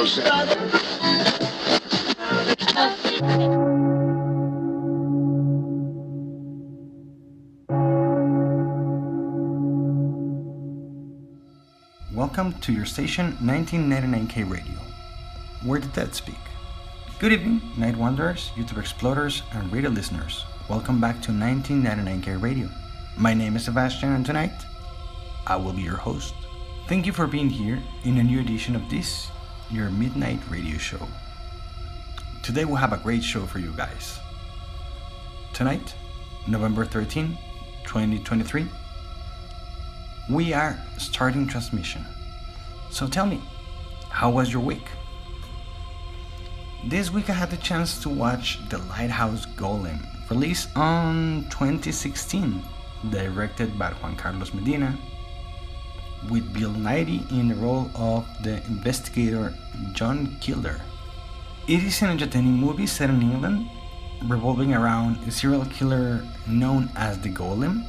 Welcome to your station 1999K Radio, where the dead speak. Good evening, Night Wanderers, YouTube Explorers, and radio listeners. Welcome back to 1999K Radio. My name is Sebastian, and tonight, I will be your host. Thank you for being here in a new edition of this, your midnight radio show. Today we'll have a great show for you guys. Tonight, November 13, 2023, we are starting transmission. So tell me, how was your week? This week I had the chance to watch The Lighthouse Golem, released on 2016, directed by Juan Carlos Medina, with Bill Nighy in the role of the investigator John Kildare. It is an entertaining movie set in England, revolving around a serial killer known as the Golem.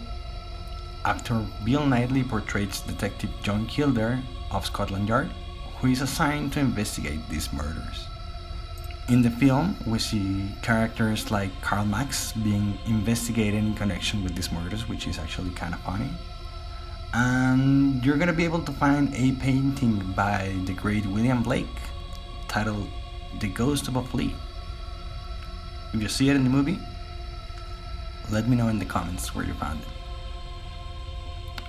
Actor Bill Nighy portrays Detective John Kildare of Scotland Yard, who is assigned to investigate these murders. In the film, we see characters like Karl Marx being investigated in connection with these murders, which is actually kind of funny. And you're gonna be able to find a painting by the great William Blake titled The Ghost of a Flea. If you see it in the movie, let me know in the comments where you found it.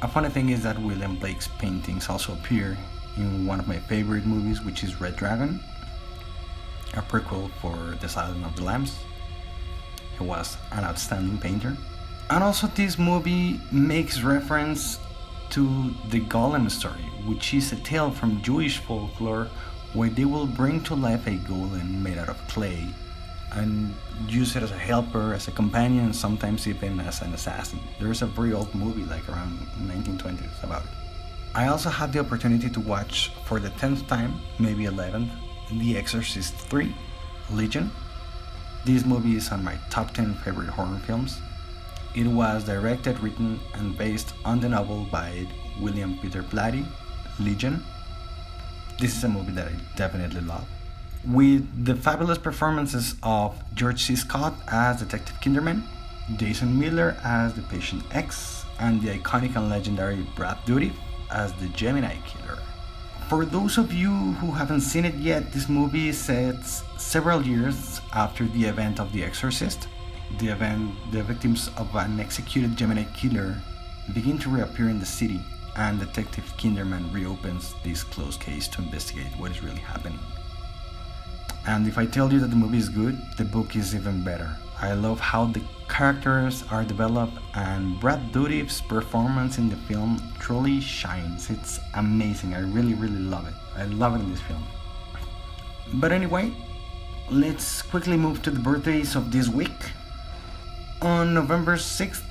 A funny thing is that William Blake's paintings also appear in one of my favorite movies, which is Red Dragon, a prequel for The Silence of the Lambs. He was an outstanding painter. And also this movie makes reference to the Golem story, which is a tale from Jewish folklore where they will bring to life a golem made out of clay and use it as a helper, as a companion, sometimes even as an assassin. There's a very old movie, like around 1920s, about it. I also had the opportunity to watch for the 10th time, maybe 11th, The Exorcist 3, Legion. This movie is on my top 10 favorite horror films. It was directed, written, and based on the novel by William Peter Blatty, Legion. This is a movie that I definitely love, with the fabulous performances of George C. Scott as Detective Kinderman, Jason Miller as the Patient X, and the iconic and legendary Brad Dourif as the Gemini Killer. For those of you who haven't seen it yet, this movie is set several years after the event of The Exorcist. The victims of an executed Gemini killer begin to reappear in the city, and Detective Kinderman reopens this closed case to investigate what is really happening. And if I tell you that the movie is good, the book is even better. I love how the characters are developed, and Brad Dourif's performance in the film truly shines. It's amazing. I really love it. I love it in this film. But anyway, let's quickly move to the birthdays of this week. On November 6th,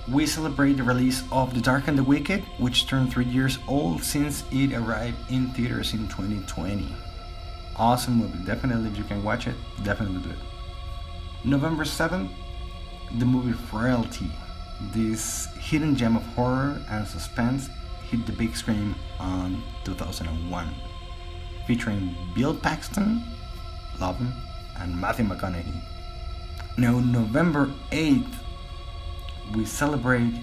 we celebrate the release of The Dark and the Wicked, which turned 3 years old since it arrived in theaters in 2020. Awesome movie. Definitely, if you can watch it, definitely do it. November 7th, the movie Frailty. This hidden gem of horror and suspense hit the big screen on 2001, featuring Bill Paxton, love him, and Matthew McConaughey. Now, November 8th, we celebrate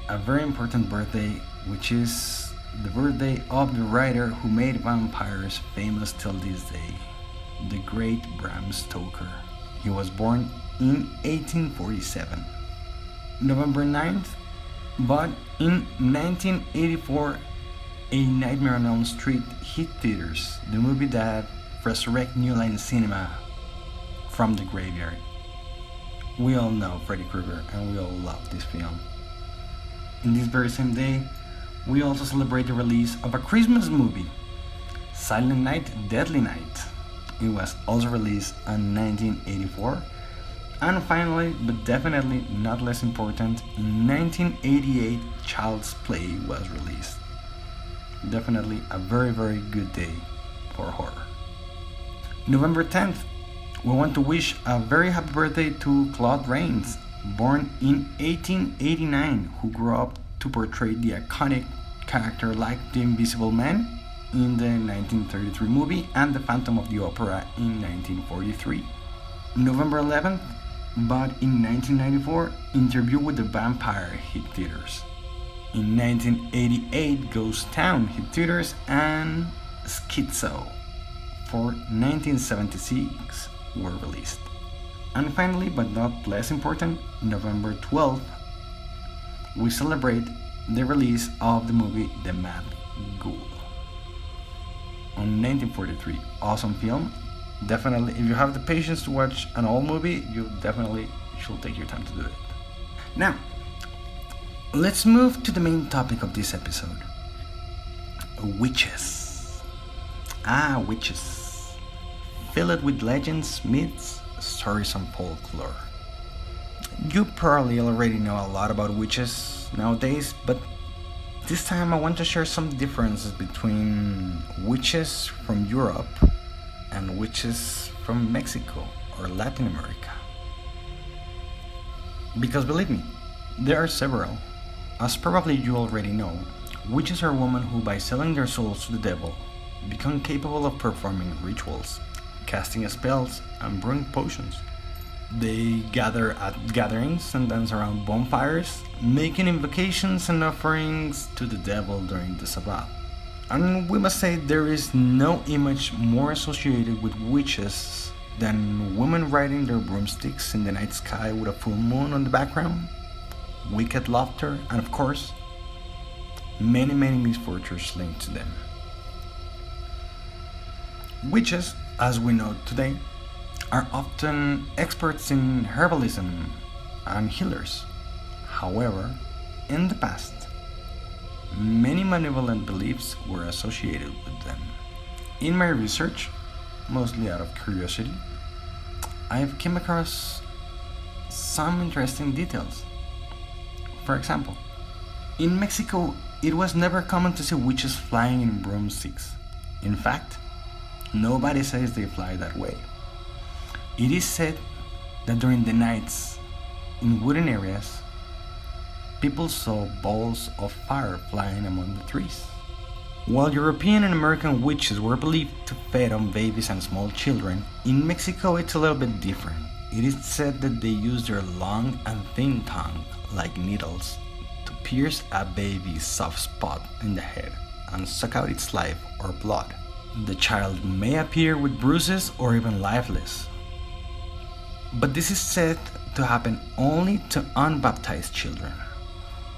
a very important birthday, which is the birthday of the writer who made vampires famous till this day, the great Bram Stoker. He was born in 1847. November 9th, but in 1984, A Nightmare on Elm Street hit theaters, the movie that resurrected New Line Cinema from the graveyard. We all know Freddy Krueger, and we all love this film. In this very same day, we also celebrate the release of a Christmas movie, Silent Night, Deadly Night. It was also released in 1984. And finally, but definitely not less important, in 1988, Child's Play was released. Definitely a very good day for horror. November 10th, we want to wish a very happy birthday to Claude Rains, born in 1889, who grew up to portray the iconic character like the Invisible Man in the 1933 movie and The Phantom of the Opera in 1943. November 11th, but in 1994, Interview with the Vampire hit theaters. In 1988, Ghost Town hit theaters, and Schizo for 1976 were released. And finally, but not less important, November 12th, we celebrate the release of the movie The Mad Ghoul. On 1943, awesome film. Definitely, if you have the patience to watch an old movie, you definitely should take your time to do it. Now, let's move to the main topic of this episode. Witches. Witches. Filled with legends, myths, stories, and folklore. You probably already know a lot about witches nowadays, but this time I want to share some differences between witches from Europe and witches from Mexico or Latin America. Because believe me, there are several. As probably you already know, witches are women who, by selling their souls to the devil, become capable of performing rituals, casting spells, and brewing potions. They gather at gatherings and dance around bonfires, making invocations and offerings to the devil during the Sabbath. And we must say there is no image more associated with witches than women riding their broomsticks in the night sky with a full moon on the background, wicked laughter, and of course, many misfortunes linked to them. Witches, as we know today, are often experts in herbalism and healers. However, in the past, many malevolent beliefs were associated with them. In my research, mostly out of curiosity, I've come across some interesting details. For example, in Mexico, it was never common to see witches flying in broomsticks. In fact, nobody says they fly that way. It is said that during the nights, in wooden areas, people saw balls of fire flying among the trees. While European and American witches were believed to feed on babies and small children, in Mexico it's a little bit different. It is said that they use their long and thin tongue, like needles, to pierce a baby's soft spot in the head and suck out its life or blood. The child may appear with bruises or even lifeless. But this is said to happen only to unbaptized children.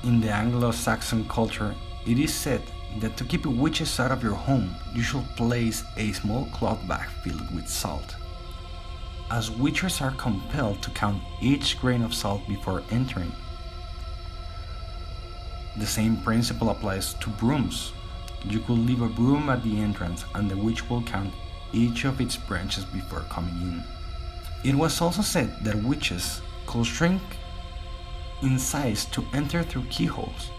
In the Anglo-Saxon culture, it is said that to keep witches out of your home, you should place a small cloth bag filled with salt, as witches are compelled to count each grain of salt before entering. The same principle applies to brooms. You could leave a broom at the entrance and the witch will count each of its branches before coming in. It was also said that witches could shrink in size to enter through keyholes,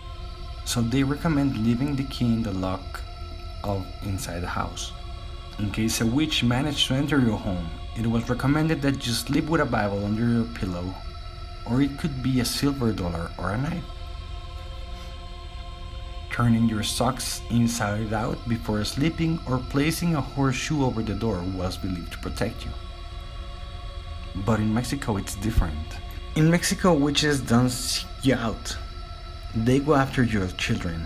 so they recommend leaving the key in the lock of inside the house. In case a witch managed to enter your home, it was recommended that you sleep with a Bible under your pillow, or it could be a silver dollar or a knife. Turning your socks inside out before sleeping or placing a horseshoe over the door was believed to protect you. But in Mexico it's different. In Mexico, witches don't seek you out. They go after your children.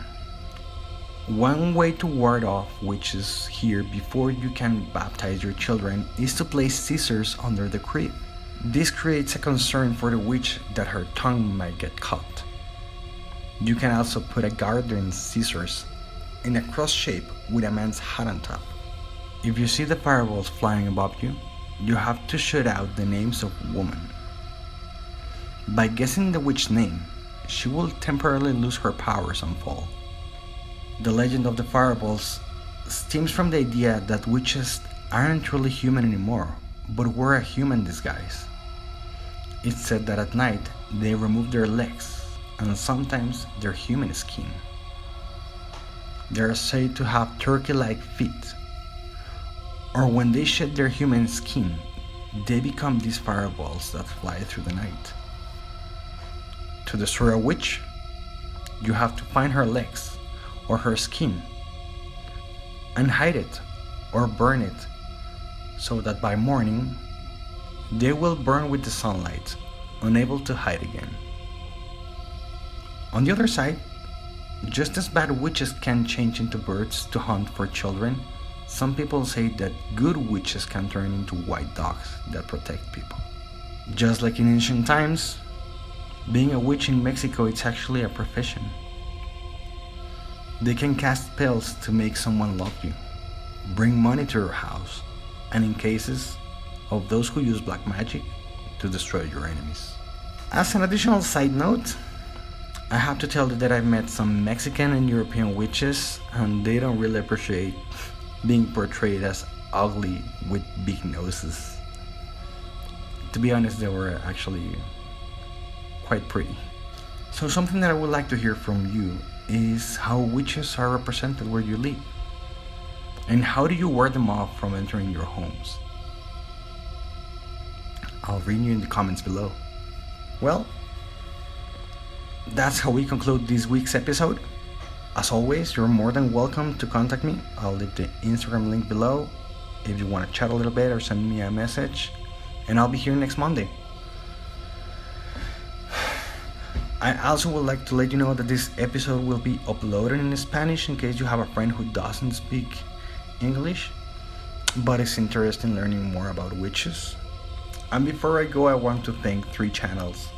One way to ward off witches here before you can baptize your children is to place scissors under the crib. This creates a concern for the witch that her tongue might get caught. You can also put a garden scissors in a cross shape with a man's hat on top. If you see the fireballs flying above you, you have to shout out the names of women. By guessing the witch's name, she will temporarily lose her powers and fall. The legend of the fireballs stems from the idea that witches aren't truly human anymore, but wear a human disguise. It's said that at night they remove their legs and sometimes their human skin. They are said to have turkey-like feet, or when they shed their human skin, they become these fireballs that fly through the night. To destroy a witch, you have to find her legs or her skin. and hide it or burn it so that by morning they will burn with the sunlight, unable to hide again. On the other side, just as bad witches can change into birds to hunt for children, some people say that good witches can turn into white dogs that protect people. Just like in ancient times, being a witch in Mexico it's actually a profession. They can cast spells to make someone love you, bring money to your house, and in cases of those who use black magic, to destroy your enemies. As an additional side note, I have to tell you that I've met some Mexican and European witches and they don't really appreciate being portrayed as ugly with big noses. To be honest, they were actually quite pretty. So something that I would like to hear from you is how witches are represented where you live. And how do you ward them off from entering your homes? I'll read you in the comments below. Well, that's how we conclude this week's episode. As always, you're more than welcome to contact me. I'll leave the Instagram link below if you want to chat a little bit or send me a message. And I'll be here next Monday. I also would like to let you know that this episode will be uploaded in Spanish in case you have a friend who doesn't speak English but is interested in learning more about witches. And before I go, I want to thank 3 channels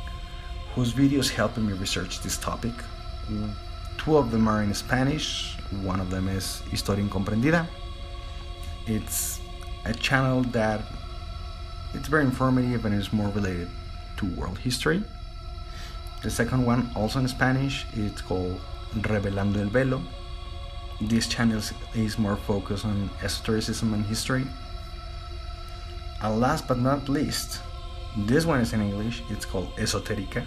whose videos helped me research this topic. 2 of them are in Spanish. One of them is Historia incomprendida. It's a channel that it's very informative and is more related to world history. The second one, also in Spanish, it's called Revelando, velo. This channel is more focused on esotericism and history. And last but not least, this one is in English. It's called Esoterica,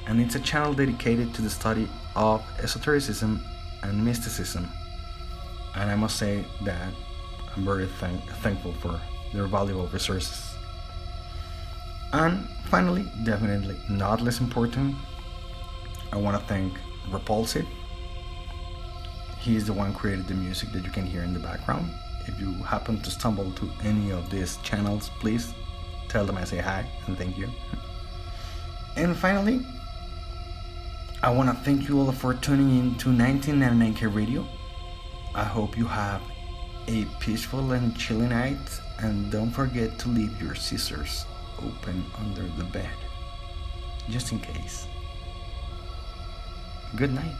and it's a channel dedicated to the study of esotericism and mysticism. And I must say that I'm very thankful for their valuable resources. And finally, definitely not less important, I want to thank Repulsive. He is the one who created the music that you can hear in the background. If you happen to stumble to any of these channels, please tell them I say hi and thank you. And finally, I want to thank you all for tuning in to 1999K Radio. I hope you have a peaceful and chilly night, and don't forget to leave your scissors open under the bed, just in case. Good night.